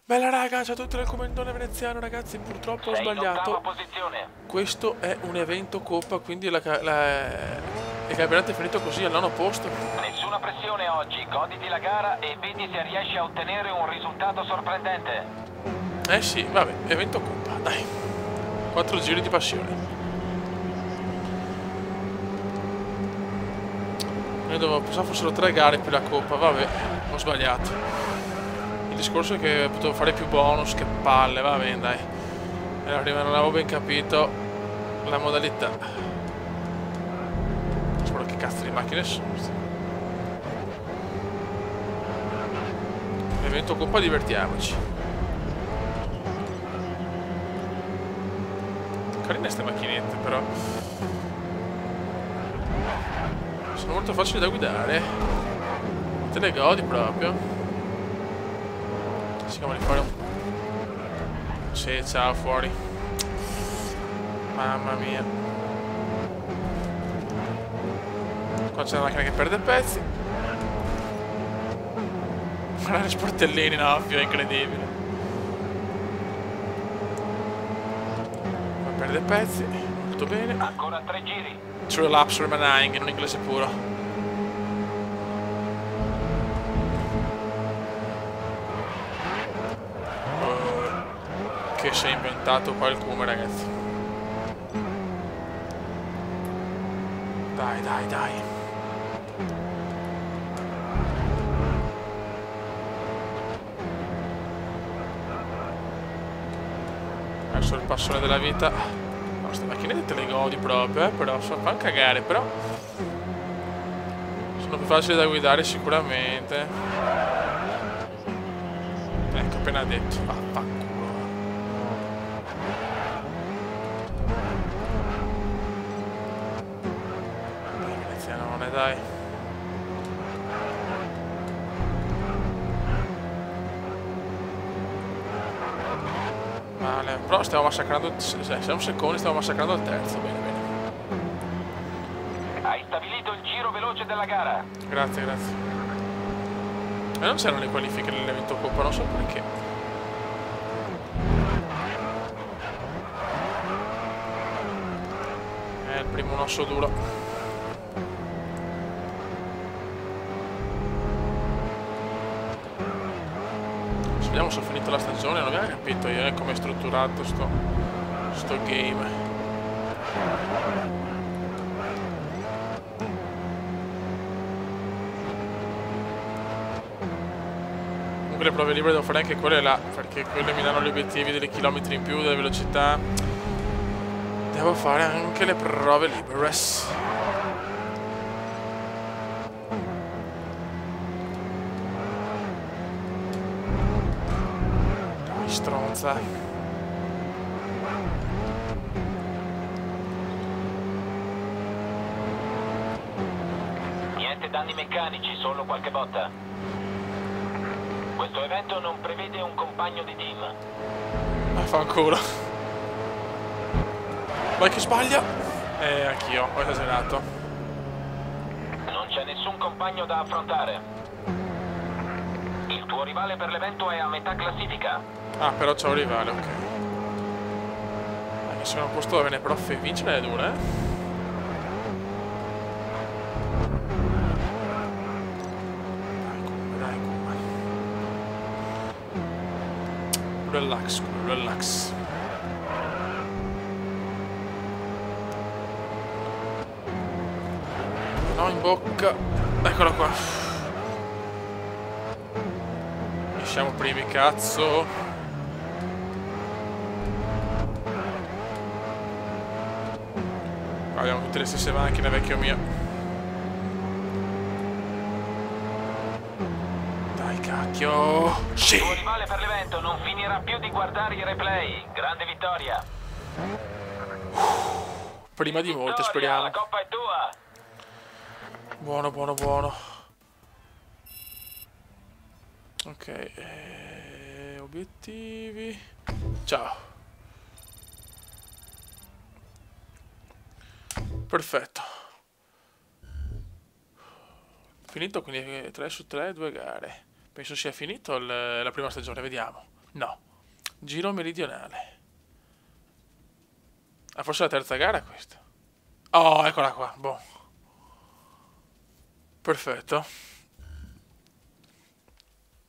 Bella raga, ciao a tutti dal comandone veneziano ragazzi, purtroppo ho Sei in ottava sbagliato. posizione. Questo è un evento coppa, quindi il campionato è finito così al nono posto. Nessuna pressione oggi, goditi la gara e vedi se riesci a ottenere un risultato sorprendente. Eh sì, vabbè, evento coppa, dai. 4 giri di passione. Io dovevo pensare fossero 3 gare più la coppa, vabbè, ho sbagliato. Il discorso è che potevo fare più bonus, che palle, va bene, dai. Era prima non avevo ben capito la modalità. Spero che cazzo di macchine sono. Evento coppa, divertiamoci. Carine ste macchinette, però. Sono molto facili da guidare. Te le godi proprio. Cerchiamo di fare un... Sì, ciao, fuori. Mamma mia. Qua c'è una macchina che perde pezzi. Guarda gli sportellini, no, è incredibile. Qua perde pezzi, molto bene. Ancora 3 giri. True laps remaining, in un inglese puro. Che si è inventato qualcuno, ragazzi. Dai, dai, dai. Verso il passone della vita. No, queste macchinette te le godi proprio, però fanno cagare, però sono più facili da guidare sicuramente. Ecco, appena detto. Vaffanculo. Dai, venezianone, dai. Male, però stiamo massacrando. Siamo secondi, stiamo massacrando il terzo. Bene, bene. Hai stabilito il giro veloce della gara. Grazie, grazie. E non c'erano le qualifiche nell'evento coppa, non so perché. È il primo un osso duro. Vediamo se ho finito la stagione, non abbiamo capito io come è strutturato sto game. Comunque le prove libere devo fare anche quelle là, perché quelle mi danno gli obiettivi dei chilometri in più, delle velocità. Devo fare anche le prove libere. Dai, stronza. Niente danni meccanici, solo qualche botta. Questo evento non prevede un compagno di team. Vaffanculo. Vai che sbaglia. Anch'io, ho esagerato. Non c'è nessun compagno da affrontare. Il tuo rivale per l'evento è a metà classifica. Ah, però c'ho un rivale, ok. Anche se non posto va bene, però vincere è dura, eh. Dai, come. Relax, relax. No, in bocca. Eccola qua. Siamo primi, cazzo. Abbiamo tutte le stesse macchine, vecchio mio. Dai, cacchio. Sì! Il tuo rivale per l'evento non finirà più di guardare i replay. Grande vittoria. Prima di molte, Vittoria, speriamo. la coppa è tua. Buono, buono, buono. Ok, obiettivi. Ciao. Perfetto. Finito, quindi 3 su 3, 2 gare. Penso sia finito la prima stagione, vediamo. No. Giro meridionale. Ah, forse la terza gara questa. Oh, eccola qua. Boh. Perfetto.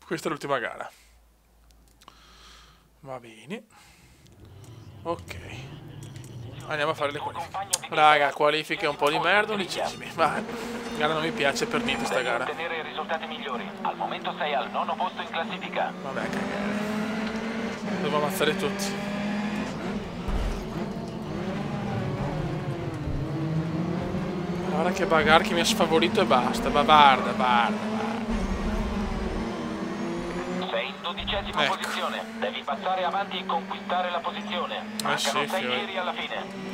Questa è l'ultima gara. Va bene. Ok. Andiamo a fare le qualifiche. Raga, qualifiche un po' di merda, 11esimi. Ma gara non mi piace per niente sta gara. Ottenere i risultati migliori. Al momento sei al 9° posto in classifica. Vabbè, cagare. Devo ammazzare tutti. Guarda che bagar che mi ha sfavorito e basta. Bavarda. Sei in 12ª posizione. Devi passare avanti e conquistare la posizione. Mancano 6 giri alla fine.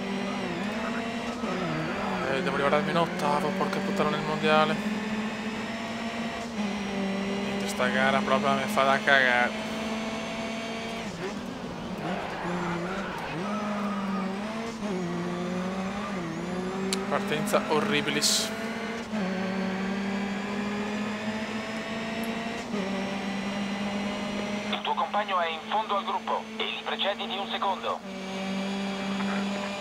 Devo arrivare almeno 8º, porca puttana, nel mondiale. Niente, sta gara proprio mi fa da cagare. Partenza orribilis. Il tuo compagno è in fondo al gruppo e li precedi di 1 secondo.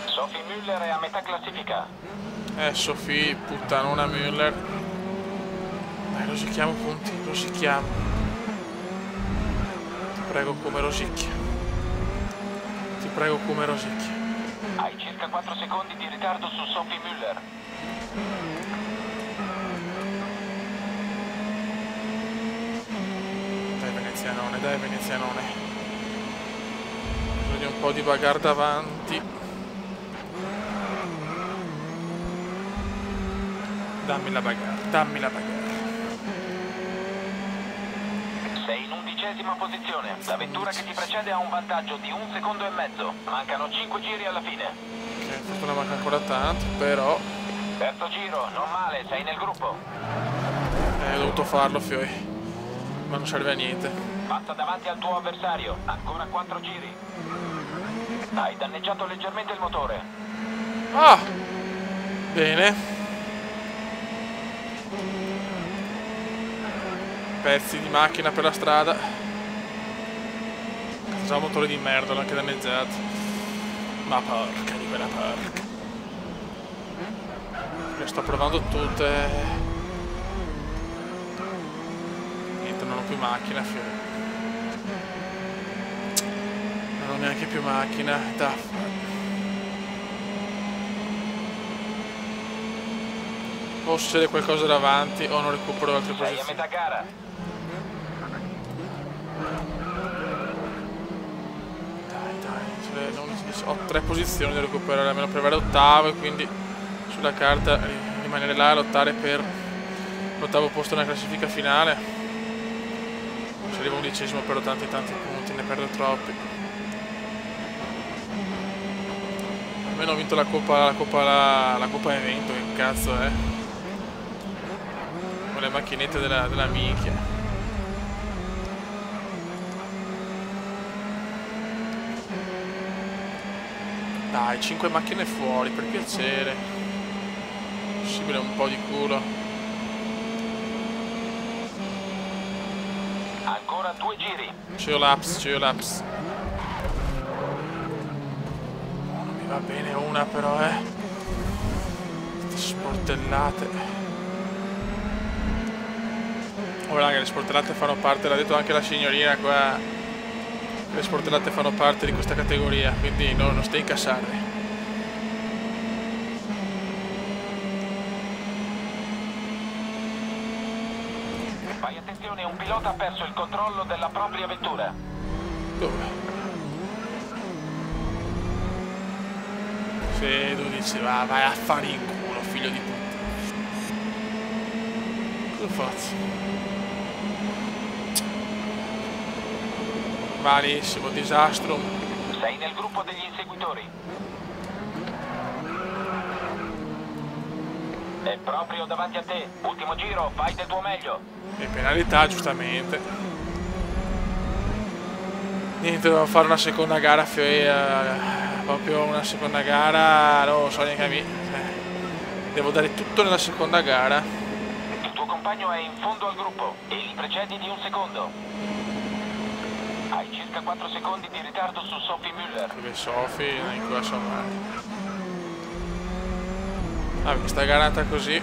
Sophie Müller è a metà classifica. Sophie, puttanona Müller. Dai, rosichiamo punti, rosichiamo. Ti prego come rosicchia. Ti prego come rosicchia. Hai circa 4 secondi di ritardo su Sophie Müller. Dai venezianone. Vedi un po' di bagar davanti. Dammi la bagar. Sei in 11ª posizione. La vettura che ti precede ha un vantaggio di 1,5 secondi. Mancano 5 giri alla fine. Ok, fortuna manca ancora tanto, però... Terzo giro, non male, sei nel gruppo. Ho dovuto farlo, fioi. Ma non serve a niente. Passa davanti al tuo avversario. Ancora 4 giri. Hai danneggiato leggermente il motore. Ah! Bene. Pezzi di macchina per la strada. Già un motore di merda, l'ho anche danneggiato. Ma porca di quella porca. Le sto provando tutte. Niente, non ho più macchina, figlio. Non ho neanche più macchina. O succede qualcosa davanti o non recupero altre posizioni. Sei a metà gara. Ho 3 posizioni da recuperare, almeno per arrivare ottavo, e quindi sulla carta rimanere là a lottare per l'8° posto nella classifica finale. Se arrivo 11esimo perdo tanti punti, ne perdo troppi. Almeno ho vinto la coppa evento, che cazzo è? Con le macchinette della minchia. Dai, 5 macchine fuori, per piacere. Possibile un po' di culo. Ancora 2 giri. C'ho laps. Non mi va bene una però, Queste sportellate. Oh raga, le sportellate fanno parte, l'ha detto anche la signorina qua. Le sportellate fanno parte di questa categoria, quindi no, non stai incassarle. Fai attenzione, un pilota ha perso il controllo della propria vettura. Dove? Sì, tu dici, vai a fare in culo, figlio di puttana. Cosa faccio? Malissimo, disastro. Sei nel gruppo degli inseguitori. È proprio davanti a te. Ultimo giro, fai del tuo meglio. E penalità, giustamente. Niente, devo fare una seconda gara, proprio una seconda gara, non lo so neanche a me. Devo dare tutto nella seconda gara. Il tuo compagno è in fondo al gruppo e li precedi di 1 secondo. Hai circa 4 secondi di ritardo su Sophie Müller. Perché Sophie non in corsa mai. Questa gara è andata così.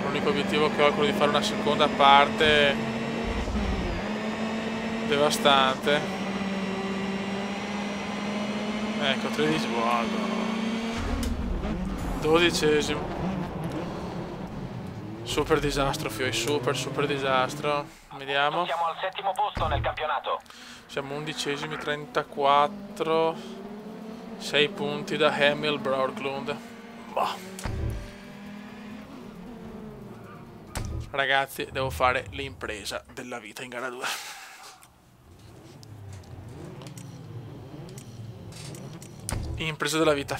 L'unico obiettivo che ho è quello di fare una seconda parte devastante. Ecco, 13 guarda. 12esimo. Super disastro, Fioi, super disastro. Vediamo. Siamo al 7° posto nel campionato. Siamo 11esimi, 34. 6 punti da Emil Björklund. Boh. Ragazzi, devo fare l'impresa della vita in gara 2. Impresa della vita,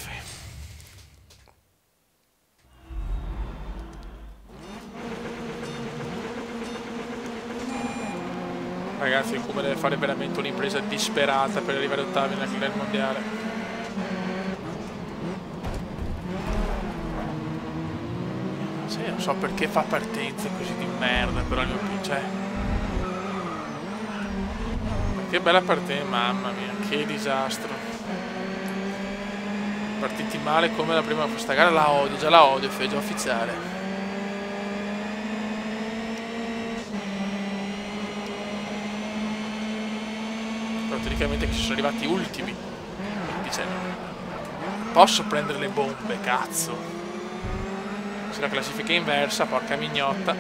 Ragazzi, il Kuma deve fare veramente un'impresa disperata per arrivare ottavi nel mondiale. Sì, non so perché fa partenze così di merda, però il mio cioè. Che bella partenza, mamma mia, che disastro. Partiti male come la prima, questa gara la odio, già la odio, è già ufficiale. Però teoricamente che sono arrivati ultimi, dice posso prendere le bombe, cazzo. Se la classifica è inversa, porca mignotta.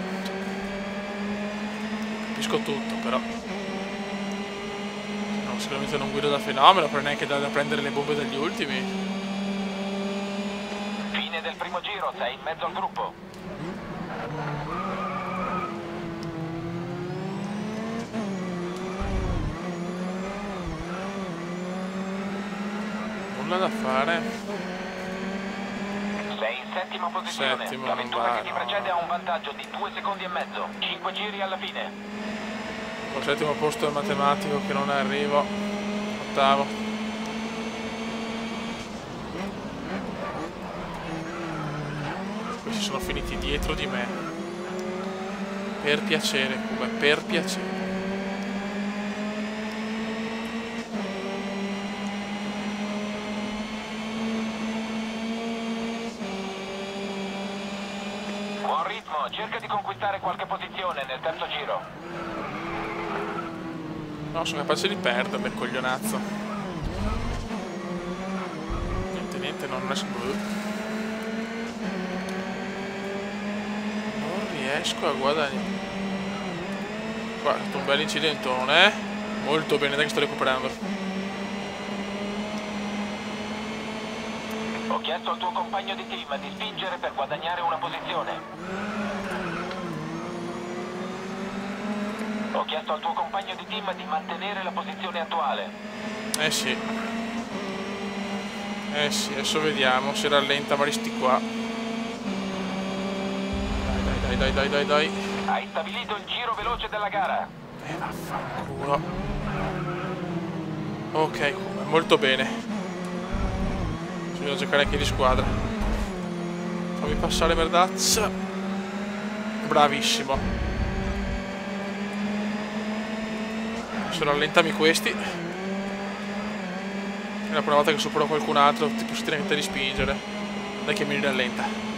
Capisco tutto, però no, sicuramente non guido da fenomeno, però neanche da prendere le bombe dagli ultimi. Del primo giro, sei in mezzo al gruppo. Nulla da fare. Sei in 7ª posizione. La vettura che ti precede ha un vantaggio di 2 secondi e mezzo. 5 giri alla fine. Al 7° posto del matematico che non arrivo. 8º. Sono finiti dietro di me. Per piacere, Kuma, per piacere. Buon ritmo, cerca di conquistare qualche posizione nel terzo giro. No, sono capace di perderle, coglionazzo. Niente, non è... riesco a guadagnare. Qua è stato un bel incidentone. Molto bene, dai che sto recuperando. Ho chiesto al tuo compagno di team di spingere per guadagnare una posizione. Ho chiesto al tuo compagno di team di mantenere la posizione attuale. Sì, adesso vediamo se rallenta Maristi qua. Dai. Hai stabilito il giro veloce della gara. Vaffanculo. Ok, molto bene. Bisogna giocare anche di squadra. Fammi passare Merdaz. Bravissimo. Adesso rallentami questi. È la prima volta che supero qualcun altro, ti posso dire che te di spingere. Dai che mi rallenta.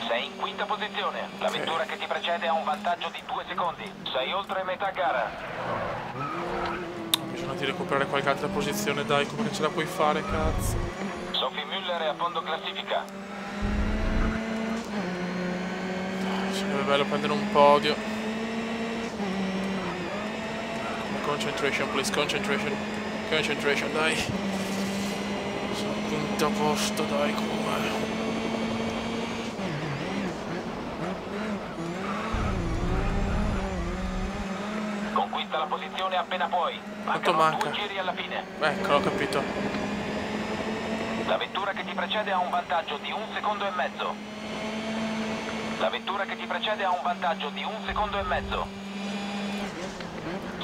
Sei in 5ª posizione. La vettura che ti precede ha un vantaggio di 2 secondi. Sei oltre metà gara. Bisogna di recuperare qualche altra posizione, dai, come ce la puoi fare, cazzo. Sophie Müller è a fondo classifica. Sarebbe bello prendere un podio. Concentration, please, concentration. Concentration, dai. Sono al 5° posto, dai, come. Conquista la posizione appena puoi. Mancano 2 giri alla fine. Ecco, l'ho capito. La vettura che ti precede ha un vantaggio di 1 secondo e mezzo. La vettura che ti precede ha un vantaggio di 1,5 secondi.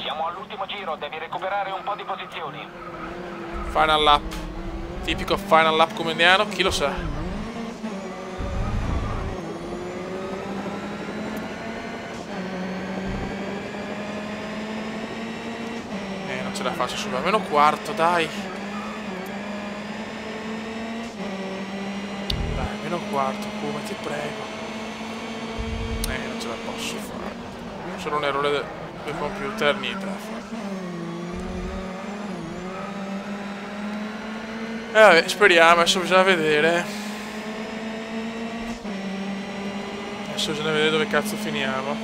Siamo all'ultimo giro, devi recuperare un po' di posizioni. Final lap. Tipico final lap comundiano, chi lo sa. Non ce la faccio su, almeno quarto, dai. Dai, almeno quarto, come ti prego. Non ce la posso fare. Solo un errore del computer, niente da fare. Vabbè, speriamo, adesso bisogna vedere. Adesso bisogna vedere dove cazzo finiamo.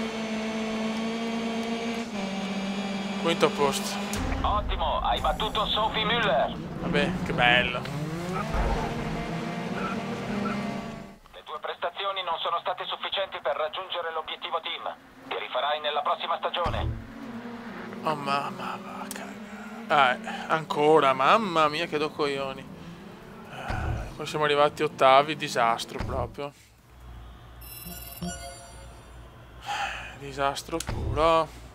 Quinto posto. Ottimo, hai battuto Sophie Müller. Vabbè, che bello. Le tue prestazioni non sono state sufficienti per raggiungere l'obiettivo team. Ti rifarai nella prossima stagione. Oh mamma, va cagare. Ancora, mamma mia che do coglioni. Poi siamo arrivati ottavi, disastro proprio. Disastro puro.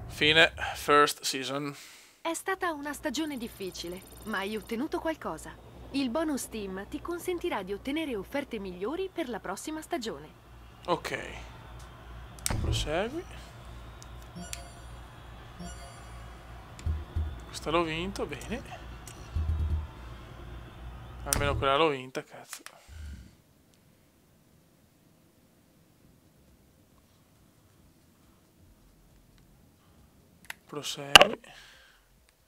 Fine first season. È stata una stagione difficile, ma hai ottenuto qualcosa. Il bonus team ti consentirà di ottenere offerte migliori per la prossima stagione. Ok. Prosegui. Questa l'ho vinto, bene. Almeno quella l'ho vinta, cazzo. Prosegui.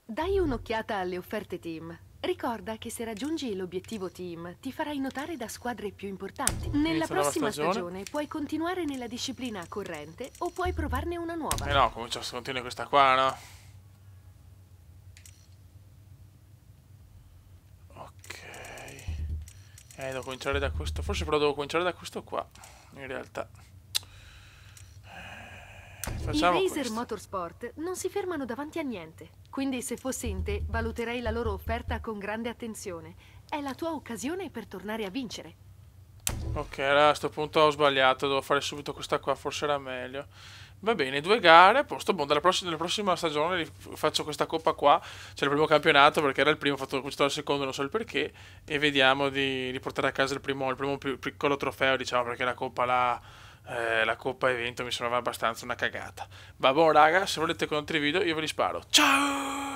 Dai un'occhiata alle offerte team. Ricorda che se raggiungi l'obiettivo team ti farai notare da squadre più importanti. Nella Inizia nuova prossima stagione. stagione puoi continuare nella disciplina corrente o puoi provarne una nuova. No, continua questa qua, no? Ok. Devo cominciare da questo. Forse però devo cominciare da questo qua. In realtà. I Facciamo Racer questo. Motorsport non si fermano davanti a niente. Quindi se fossi in te, valuterei la loro offerta con grande attenzione. È la tua occasione per tornare a vincere. Ok, allora a sto punto ho sbagliato. Devo fare subito questa qua, forse era meglio. Va bene, 2 gare, posto buono. Nella prossima stagione faccio questa coppa qua. C'è il primo campionato perché era il primo, ho fatto acquistare il secondo, non so il perché. E vediamo di portare a casa il primo piccolo trofeo, diciamo, perché la coppa la coppa evento mi sembrava abbastanza una cagata. Va buono raga, se volete con altri video io ve li sparo. Ciao!